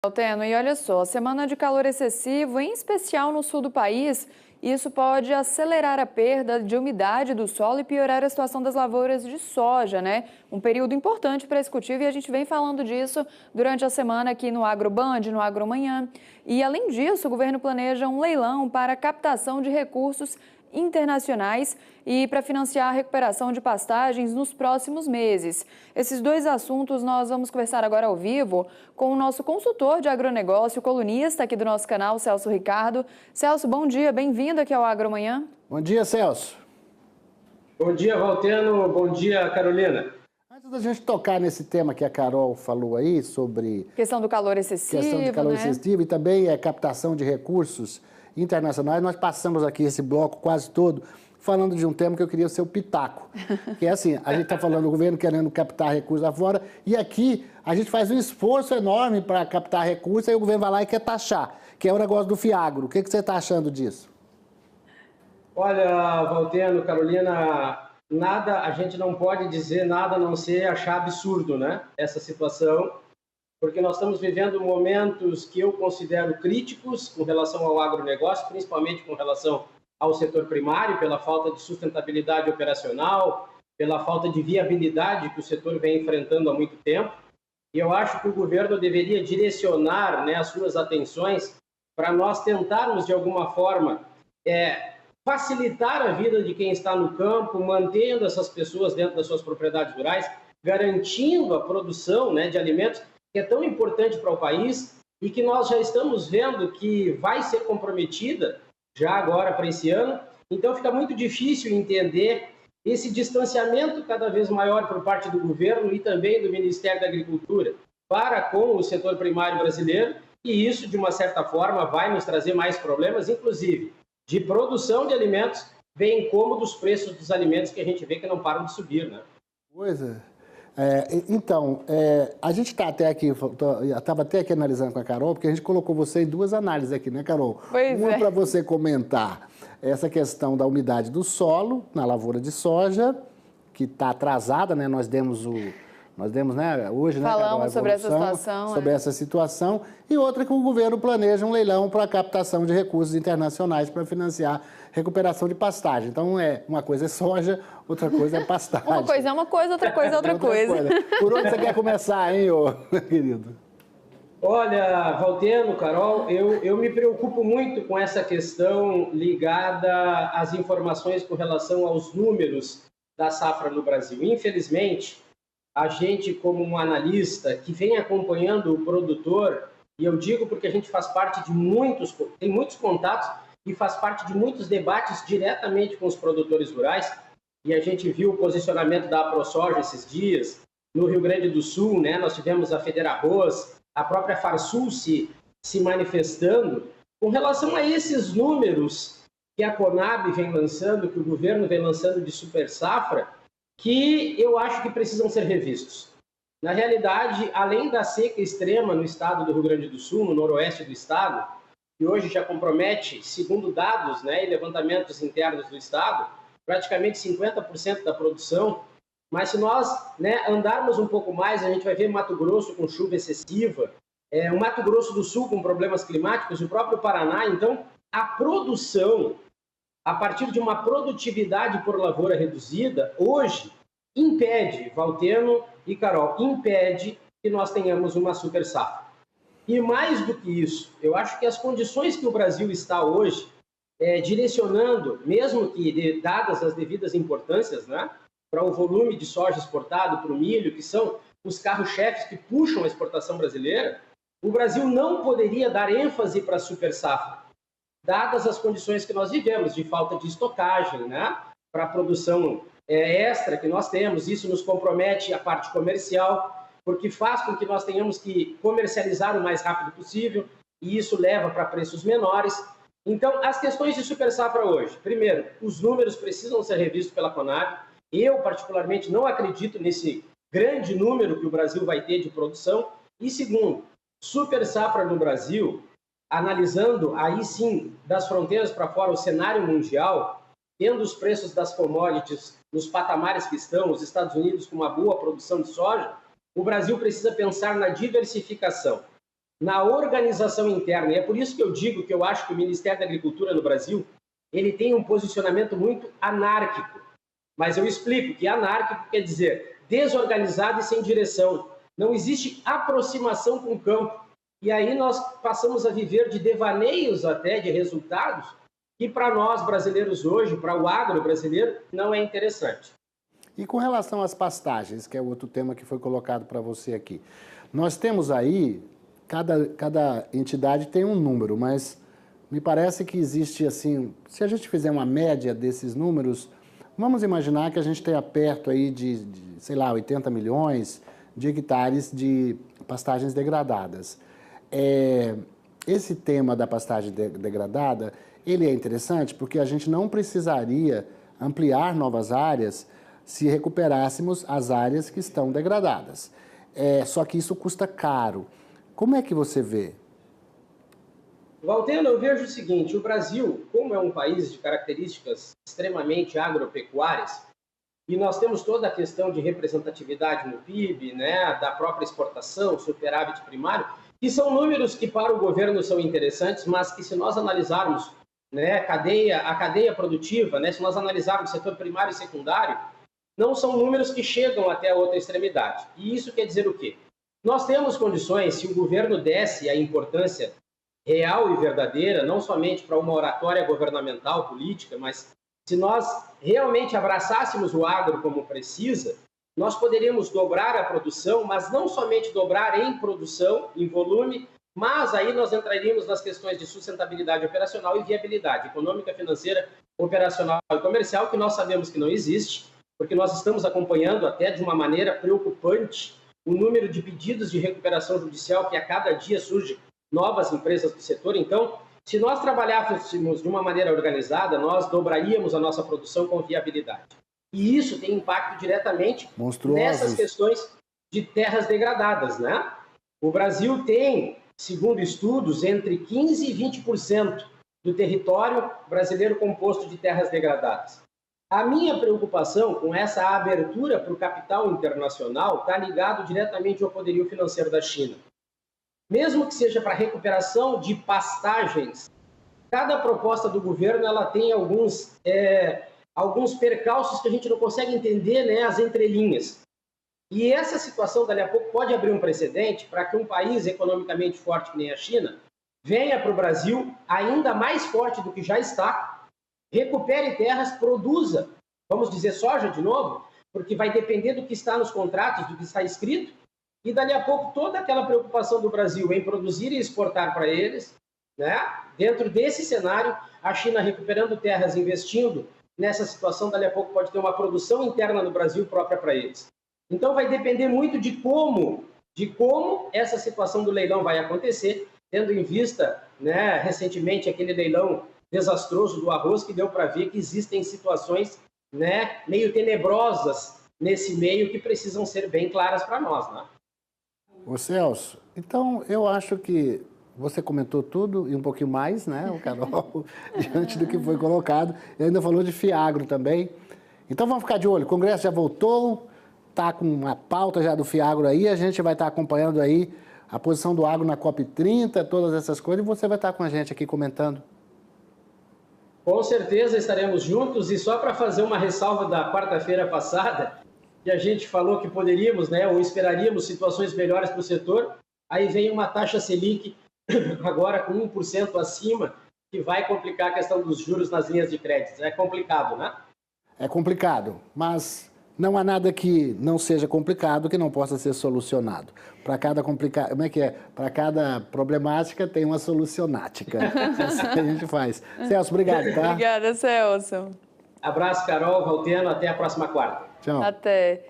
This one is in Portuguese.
Alteno, e olha só, semana de calor excessivo, em especial no sul do país, isso pode acelerar a perda de umidade do solo e piorar a situação das lavouras de soja, né? Um período importante para esse cultivo e a gente vem falando disso durante a semana aqui no AgroBand, no AgroManhã. E além disso, o governo planeja um leilão para captação de recursos internacionais e para financiar a recuperação de pastagens nos próximos meses. Esses dois assuntos nós vamos conversar agora ao vivo com o nosso consultor de agronegócio, colunista aqui do nosso canal, Celso Ricardo. Celso, bom dia, bem-vindo aqui ao AgroManhã. Bom dia, Celso. Bom dia, Valteno. Bom dia, Carolina. Antes da gente tocar nesse tema que a Carol falou aí sobre... Questão do calor excessivo, excessivo e também captação de recursos internacionais, nós passamos aqui esse bloco quase todo falando de um tema que eu queria ser o pitaco. Que é assim, a gente está falando do governo querendo captar recursos lá fora e aqui a gente faz um esforço enorme para captar recursos e o governo vai lá e quer taxar, que é o negócio do Fiagro. O que você está achando disso? Olha, Valteno, Carolina, nada, a gente não pode dizer nada a não ser achar absurdo, né? Essa situação, porque nós estamos vivendo momentos que eu considero críticos com relação ao agronegócio, principalmente com relação ao setor primário, pela falta de sustentabilidade operacional, pela falta de viabilidade que o setor vem enfrentando há muito tempo. E eu acho que o governo deveria direcionar, né, as suas atenções para nós tentarmos, de alguma forma, facilitar a vida de quem está no campo, mantendo essas pessoas dentro das suas propriedades rurais, garantindo a produção, né, de alimentos, que é tão importante para o país e que nós já estamos vendo que vai ser comprometida já agora para esse ano. Então fica muito difícil entender esse distanciamento cada vez maior por parte do governo e também do Ministério da Agricultura para com o setor primário brasileiro, e isso, de uma certa forma, vai nos trazer mais problemas, inclusive de produção de alimentos, bem como dos preços dos alimentos que a gente vê que não param de subir, né? Pois é. A gente está até aqui, estava até aqui analisando com a Carol, porque a gente colocou você em duas análises aqui, né, Carol? Uma para você comentar essa questão da umidade do solo na lavoura de soja, que está atrasada, né? Nós demos, né, hoje, né, Carol, falamos sobre essa situação. Sobre essa situação. E outra que o governo planeja um leilão para a captação de recursos internacionais para financiar recuperação de pastagem. Então, uma coisa é soja, outra coisa é pastagem. Uma coisa é uma coisa, outra coisa é outra coisa. Por onde você quer começar, hein, querido? Olha, Valteno, Carol, eu me preocupo muito com essa questão ligada às informações com relação aos números da safra no Brasil. Infelizmente, a gente, como um analista que vem acompanhando o produtor, e eu digo porque a gente faz parte de tem muitos contatos e faz parte de muitos debates diretamente com os produtores rurais, e a gente viu o posicionamento da AproSoja esses dias, no Rio Grande do Sul, né? Nós tivemos a Federarroz, a própria Farsul se manifestando com relação a esses números que a Conab vem lançando, que o governo vem lançando de super safra, que eu acho que precisam ser revistos. Na realidade, além da seca extrema no estado do Rio Grande do Sul, no noroeste do estado, que hoje já compromete, segundo dados, né, e levantamentos internos do estado, praticamente 50% da produção. Mas se nós, né, andarmos um pouco mais, a gente vai ver Mato Grosso com chuva excessiva, o Mato Grosso do Sul com problemas climáticos, o próprio Paraná. Então, a produção, a partir de uma produtividade por lavoura reduzida, hoje impede, Valteno e Carol, impede que nós tenhamos uma super safra. E mais do que isso, eu acho que as condições que o Brasil está hoje, direcionando, mesmo que dadas as devidas importâncias, né, para o volume de soja exportado, para o milho, que são os carros-chefes que puxam a exportação brasileira, o Brasil não poderia dar ênfase para a super safra, dadas as condições que nós vivemos, de falta de estocagem, né, para a produção extra que nós temos. Isso nos compromete a parte comercial, porque faz com que nós tenhamos que comercializar o mais rápido possível, e isso leva para preços menores. Então, as questões de super safra hoje, primeiro, os números precisam ser revistos pela Conab. Eu, particularmente, não acredito nesse grande número que o Brasil vai ter de produção. E segundo, super safra no Brasil, analisando aí sim das fronteiras para fora o cenário mundial, tendo os preços das commodities nos patamares que estão, os Estados Unidos com uma boa produção de soja, o Brasil precisa pensar na diversificação. na organização interna. E é por isso que eu digo que eu acho que o Ministério da Agricultura no Brasil ele tem um posicionamento muito anárquico. Mas eu explico que anárquico quer dizer desorganizado e sem direção. Não existe aproximação com o campo. E aí nós passamos a viver de devaneios até de resultados que para nós brasileiros hoje, para o agro brasileiro, não é interessante. E com relação às pastagens, que é outro tema que foi colocado para você aqui, nós temos aí, cada entidade tem um número, mas me parece que existe assim, se a gente fizer uma média desses números, vamos imaginar que a gente tenha perto aí de sei lá, 80 milhões de hectares de pastagens degradadas. Esse tema da pastagem degradada, ele é interessante porque a gente não precisaria ampliar novas áreas se recuperássemos as áreas que estão degradadas. Só que isso custa caro. Como é que você vê? Valteno, eu vejo o seguinte, o Brasil, como é um país de características extremamente agropecuárias, e nós temos toda a questão de representatividade no PIB, né, da própria exportação, superávit primário, que são números que para o governo são interessantes, mas que se nós analisarmos, né, a cadeia produtiva, né, se nós analisarmos o setor primário e secundário, não são números que chegam até a outra extremidade. E isso quer dizer o quê? Nós temos condições, se o governo desse a importância real e verdadeira, não somente para uma oratória governamental, política, mas se nós realmente abraçássemos o agro como precisa, nós poderíamos dobrar a produção, mas não somente dobrar em produção, em volume, mas aí nós entraríamos nas questões de sustentabilidade operacional e viabilidade econômica, financeira, operacional e comercial, que nós sabemos que não existe, porque nós estamos acompanhando até de uma maneira preocupante o número de pedidos de recuperação judicial que a cada dia surge novas empresas do setor. Então, se nós trabalhássemos de uma maneira organizada, nós dobraríamos a nossa produção com viabilidade. E isso tem impacto diretamente nessas questões de terras degradadas, né? O Brasil tem, segundo estudos, entre 15% e 20% do território brasileiro composto de terras degradadas. A minha preocupação com essa abertura para o capital internacional está ligado diretamente ao poderio financeiro da China. Mesmo que seja para recuperação de pastagens, cada proposta do governo ela tem alguns percalços que a gente não consegue entender, né, as entrelinhas. E essa situação, dali a pouco, pode abrir um precedente para que um país economicamente forte que nem a China venha para o Brasil ainda mais forte do que já está, recupere terras, produza, vamos dizer soja de novo, porque vai depender do que está nos contratos, do que está escrito, e dali a pouco toda aquela preocupação do Brasil em produzir e exportar para eles, né? Dentro desse cenário, a China recuperando terras, investindo nessa situação, dali a pouco pode ter uma produção interna no Brasil própria para eles. Então vai depender muito de como essa situação do leilão vai acontecer, tendo em vista, né, recentemente aquele leilão desastroso do arroz, que deu para ver que existem situações, né, meio tenebrosas nesse meio que precisam ser bem claras para nós, né? Ô Celso, então eu acho que você comentou tudo e um pouquinho mais, né, o Carol, diante do que foi colocado. E ainda falou de Fiagro também. Então vamos ficar de olho. O Congresso já voltou, está com uma pauta já do Fiagro aí, a gente vai estar acompanhando aí a posição do agro na COP30, todas essas coisas, e você vai estar com a gente aqui comentando. Com certeza estaremos juntos, e só para fazer uma ressalva da quarta-feira passada, que a gente falou que poderíamos, né, ou esperaríamos situações melhores para o setor, aí vem uma taxa Selic agora com 1% acima, que vai complicar a questão dos juros nas linhas de crédito. É complicado, né? É complicado, mas não há nada que não seja complicado que não possa ser solucionado. Para cada como é que é? Para cada problemática tem uma solucionática. É assim que a gente faz. Celso, obrigado, tá? Obrigada, Celso. Abraço, Carol, Valteno, até a próxima quarta. Tchau. Até.